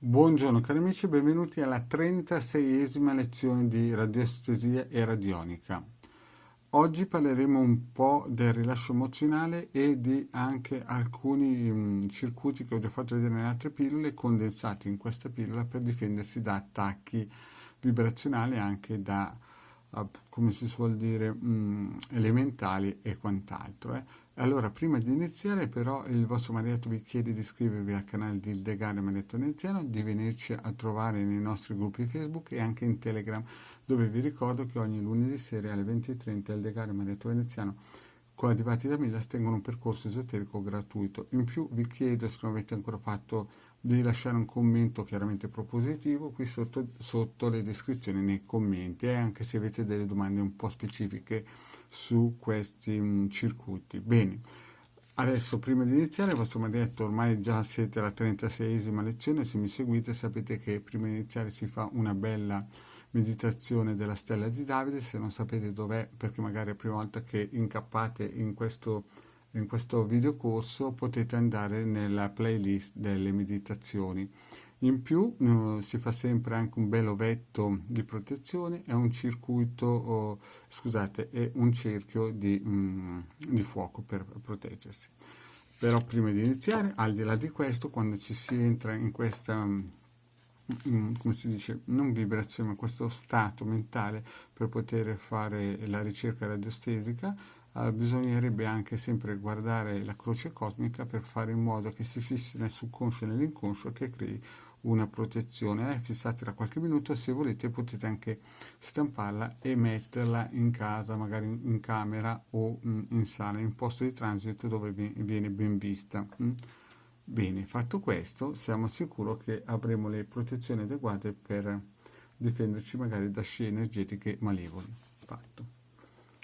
Buongiorno cari amici, benvenuti alla 36esima lezione di radioestesia e radionica. Oggi parleremo un po' del rilascio emozionale e di anche alcuni circuiti che ho già fatto vedere nelle altre pillole condensati in questa pillola per difendersi da attacchi vibrazionali e anche da, come si suol dire, elementali e quant'altro. Allora, prima di iniziare, però, il vostro Marietto vi chiede di iscrivervi al canale di Ildegard Marietto Veneziano, di venirci a trovare nei nostri gruppi Facebook e anche in Telegram, dove vi ricordo che ogni lunedì sera alle 20:30 Ildegard Marietto Veneziano coadiuvati da Milas tengono un percorso esoterico gratuito. In più vi chiedo, se non avete ancora fatto, di lasciare un commento chiaramente propositivo qui sotto le descrizioni nei commenti, anche se avete delle domande un po' specifiche su questi circuiti. Bene, adesso prima di iniziare, il vostro Marietto, ormai già siete alla 36esima lezione, se mi seguite sapete che prima di iniziare si fa una bella meditazione della stella di Davide. Se non sapete dov'è, perché magari è la prima volta che incappate in questo videocorso, potete andare nella playlist delle meditazioni. In più si fa sempre anche un bel ovetto di protezione e un circuito, scusate, e un cerchio di fuoco per proteggersi. Però prima di iniziare, al di là di questo, quando ci si entra in questa, come si dice, non vibrazione, ma questo stato mentale per poter fare la ricerca radiostesica, bisognerebbe anche sempre guardare la croce cosmica per fare in modo che si fissi nel subconscio e nell'inconscio, che crei una protezione. Fissatela qualche minuto, se volete potete anche stamparla e metterla in casa, magari in camera o in sala, in posto di transito dove viene ben vista. Bene, fatto questo, siamo sicuri che avremo le protezioni adeguate per difenderci magari da scie energetiche malevole. Fatto.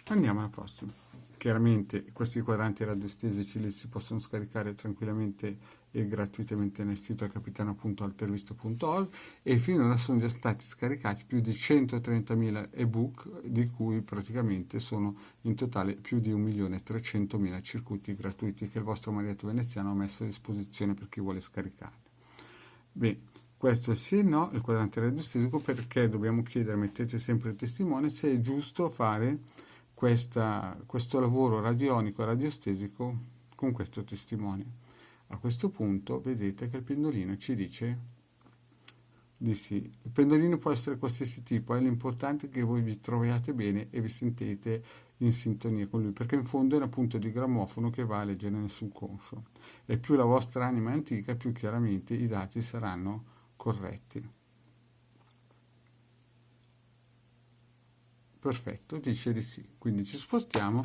Andiamo alla prossima. Chiaramente questi quadranti radiostesici li si possono scaricare tranquillamente e gratuitamente nel sito capitano.altervisto.org e finora sono già stati scaricati più di 130.000 ebook, di cui praticamente sono in totale più di 1.300.000 circuiti gratuiti che il vostro Marietto Veneziano ha messo a disposizione per chi vuole scaricarli. Bene, questo è sì e no, il quadrante radiostesico, perché dobbiamo chiedere, mettete sempre il testimone, se è giusto fare questo lavoro radionico e radiostesico con questo testimone. A questo punto vedete che il pendolino ci dice di sì. Il pendolino può essere qualsiasi tipo, l'importante è che voi vi troviate bene e vi sentite in sintonia con lui, perché in fondo è un punto di grammofono che va a leggere nel subconscio. E più la vostra anima è antica, più chiaramente i dati saranno corretti. Perfetto, dice di sì. Quindi ci spostiamo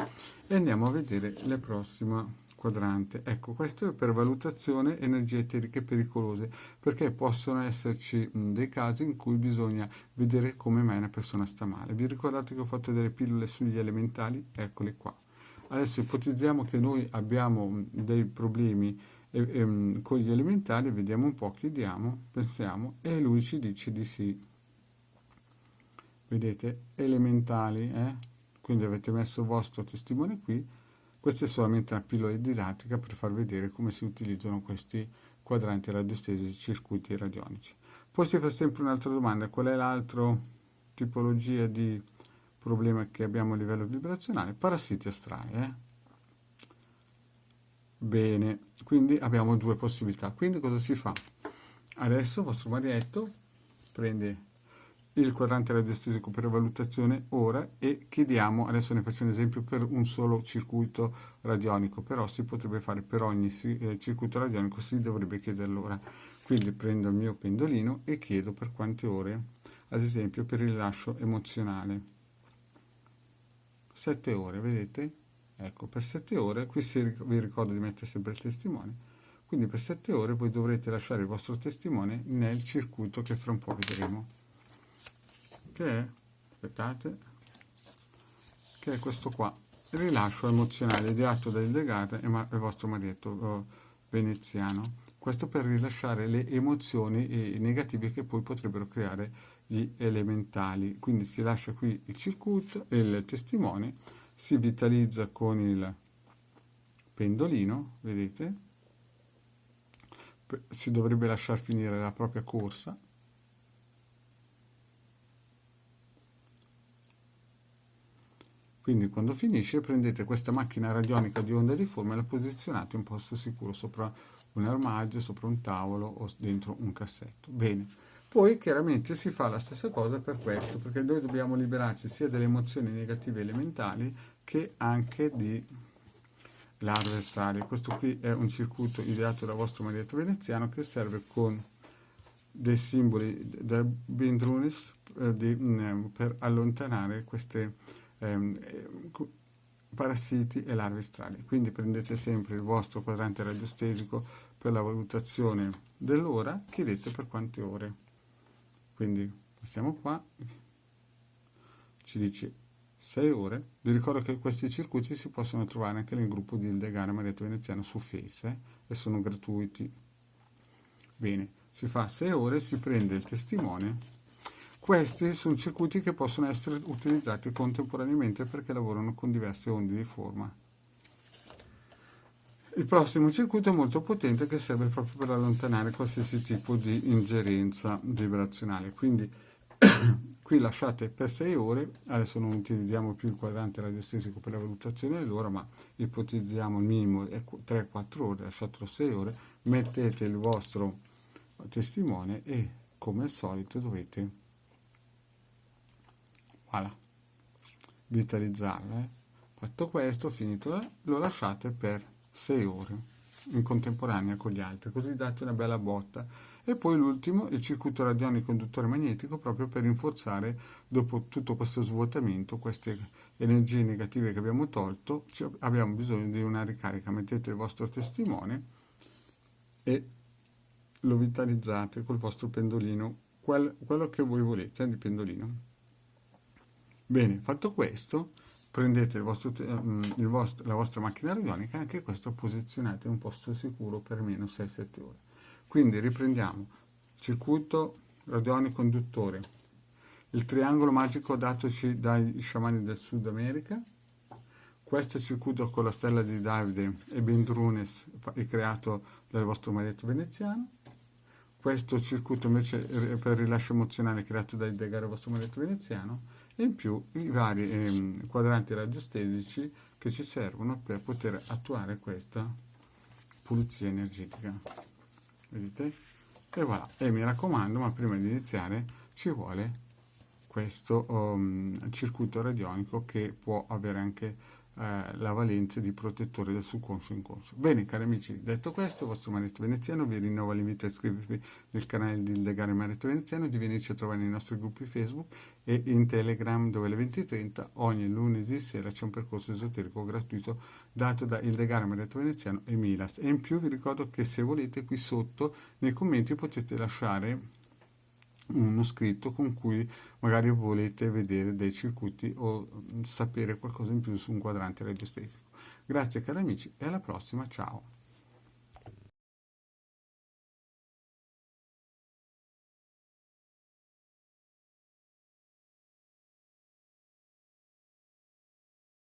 e andiamo a vedere la prossima quadrante. Ecco, questo è per valutazione energie eteriche pericolose, perché possono esserci dei casi in cui bisogna vedere come mai una persona sta male. Vi ricordate che ho fatto delle pillole sugli elementali? Eccole qua. Adesso ipotizziamo che noi abbiamo dei problemi con gli elementali, vediamo un po', chiediamo, pensiamo e lui ci dice di sì. Vedete, elementali, quindi avete messo il vostro testimone qui. Questa è solamente una pillola didattica per far vedere come si utilizzano questi quadranti radiostesici, circuiti radionici. Poi si fa sempre un'altra domanda: qual è l'altra tipologia di problema che abbiamo a livello vibrazionale? Parassiti astrali. Bene, quindi abbiamo due possibilità. Quindi cosa si fa? Adesso il vostro Marietto prende il quadrante radiostesico per valutazione ora e chiediamo, adesso ne faccio un esempio per un solo circuito radionico, però si potrebbe fare per ogni circuito radionico, si dovrebbe chiederlo ora. Quindi prendo il mio pendolino e chiedo per quante ore, ad esempio per il rilascio emozionale. 7 ore, vedete? Ecco, per 7 ore, qui vi ricordo di mettere sempre il testimone, quindi per 7 ore voi dovrete lasciare il vostro testimone nel circuito che fra un po' vedremo, che è, aspettate, che è questo qua, il rilascio emozionale ideato da Hildegard e il vostro Marietto veneziano. Questo per rilasciare le emozioni negative che poi potrebbero creare gli elementali. Quindi si lascia qui il circuito, il testimone, si vitalizza con il pendolino, vedete? si dovrebbe lasciar finire la propria corsa. Quindi quando finisce prendete questa macchina radionica di onda di forma e la posizionate in un posto sicuro sopra un armadio, sopra un tavolo o dentro un cassetto. Bene, poi chiaramente si fa la stessa cosa per questo, perché noi dobbiamo liberarci sia delle emozioni negative elementali che anche di larve astrali. Questo qui è un circuito ideato dal vostro maledetto veneziano che serve con dei simboli da Bindrunis per allontanare queste ehm, eh, parassiti e larve astrali. Quindi prendete sempre il vostro quadrante radiostesico per la valutazione dell'ora, chiedete per quante ore. Quindi passiamo qua, ci dice 6 ore. Vi ricordo che questi circuiti si possono trovare anche nel gruppo di Ildegare Maledetto Veneziano su Face e sono gratuiti. Bene, si fa 6 ore, si prende il testimone. Questi sono circuiti che possono essere utilizzati contemporaneamente perché lavorano con diverse onde di forma. Il prossimo circuito è molto potente che serve proprio per allontanare qualsiasi tipo di ingerenza vibrazionale. Quindi qui lasciate per 6 ore, adesso non utilizziamo più il quadrante radiostesico per la valutazione dell'ora, ma ipotizziamo il minimo è 3-4 ore, lasciatelo 6 ore, mettete il vostro testimone e come al solito dovete voilà, vitalizzarlo. Fatto questo, finito, lo lasciate per 6 ore in contemporanea con gli altri, così date una bella botta. E poi l'ultimo, il circuito radionico induttore magnetico, proprio per rinforzare, dopo tutto questo svuotamento, queste energie negative che abbiamo tolto, abbiamo bisogno di una ricarica. Mettete il vostro testimone e lo vitalizzate col vostro pendolino, quello che voi volete di pendolino. Bene, fatto questo, prendete la vostra macchina radionica e anche questo posizionate in un posto sicuro per almeno 6-7 ore. Quindi riprendiamo: circuito radionico induttore, il triangolo magico datoci dai sciamani del Sud America, questo circuito con la stella di Davide e Bendrunes è creato dal vostro maledetto veneziano, questo circuito invece per il rilascio emozionale creato dal Degare vostro maledetto veneziano, e in più i vari quadranti radiostesici che ci servono per poter attuare questa pulizia energetica. Vedete? E voilà. E mi raccomando, ma prima di iniziare ci vuole questo circuito radionico che può avere anche la valenza di protettore del subconscio inconscio. Bene, cari amici, detto questo, il vostro maledetto veneziano vi rinnova l'invito a iscrivervi nel canale di Legare Maledetto Veneziano, di venirci a trovare nei nostri gruppi Facebook e in Telegram, dove alle 20:30 ogni lunedì sera c'è un percorso esoterico gratuito dato da Ildegare Maledetto Veneziano e Milas. E in più vi ricordo che se volete qui sotto nei commenti potete lasciare uno scritto con cui magari volete vedere dei circuiti o sapere qualcosa in più su un quadrante radiostetico. Grazie cari amici e alla prossima, ciao!